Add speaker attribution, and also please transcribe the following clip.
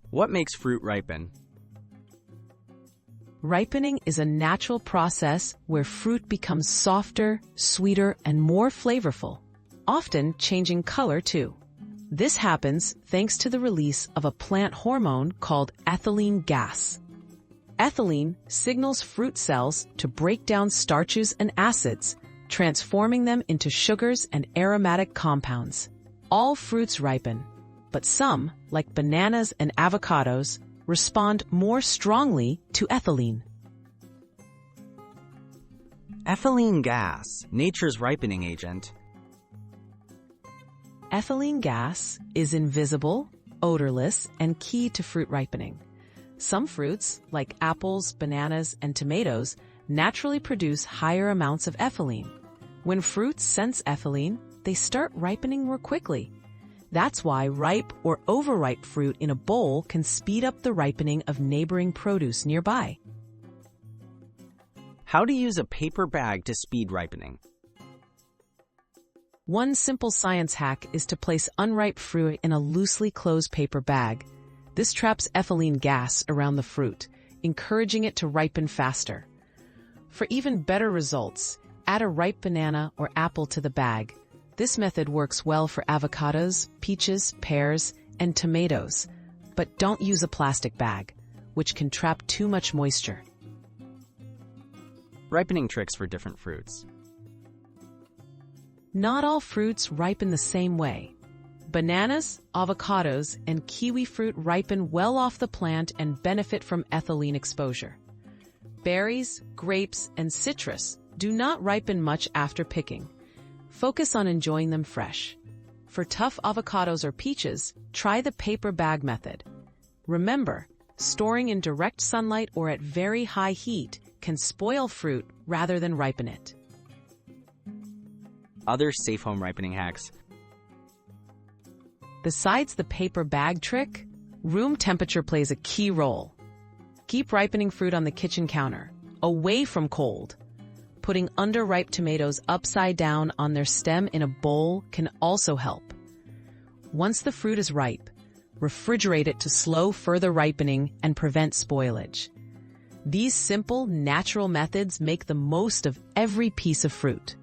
Speaker 1: What makes fruit ripen?
Speaker 2: Ripening is a natural process where fruit becomes softer, sweeter, and more flavorful, often changing color too. This happens thanks to the release of a plant hormone called ethylene gas. Ethylene signals fruit cells to break down starches and acids, transforming them into sugars and aromatic compounds. All fruits ripen, but some, like bananas and avocados, respond more strongly to ethylene.
Speaker 1: Ethylene gas, nature's ripening agent.
Speaker 2: Ethylene gas is invisible, odorless, and key to fruit ripening. Some fruits, like apples, bananas, and tomatoes, naturally produce higher amounts of ethylene. When fruits sense ethylene, they start ripening more quickly. That's why ripe or overripe fruit in a bowl can speed up the ripening of neighboring produce nearby.
Speaker 1: How to use a paper bag to speed ripening.
Speaker 2: One simple science hack is to place unripe fruit in a loosely closed paper bag. This traps ethylene gas around the fruit, encouraging it to ripen faster. For even better results, add a ripe banana or apple to the bag. This method works well for avocados, peaches, pears, and tomatoes, but don't use a plastic bag, which can trap too much moisture.
Speaker 1: Ripening tricks for different fruits.
Speaker 2: Not all fruits ripen the same way. Bananas, avocados, and kiwi fruit ripen well off the plant and benefit from ethylene exposure. Berries, grapes, and citrus do not ripen much after picking. Focus on enjoying them fresh. For tough avocados or peaches, try the paper bag method. Remember, storing in direct sunlight or at very high heat can spoil fruit rather than ripen it.
Speaker 1: Other safe home ripening hacks.
Speaker 2: Besides the paper bag trick, room temperature plays a key role. Keep ripening fruit on the kitchen counter, away from cold. Putting underripe tomatoes upside down on their stem in a bowl can also help. Once the fruit is ripe, refrigerate it to slow further ripening and prevent spoilage. These simple, natural methods make the most of every piece of fruit.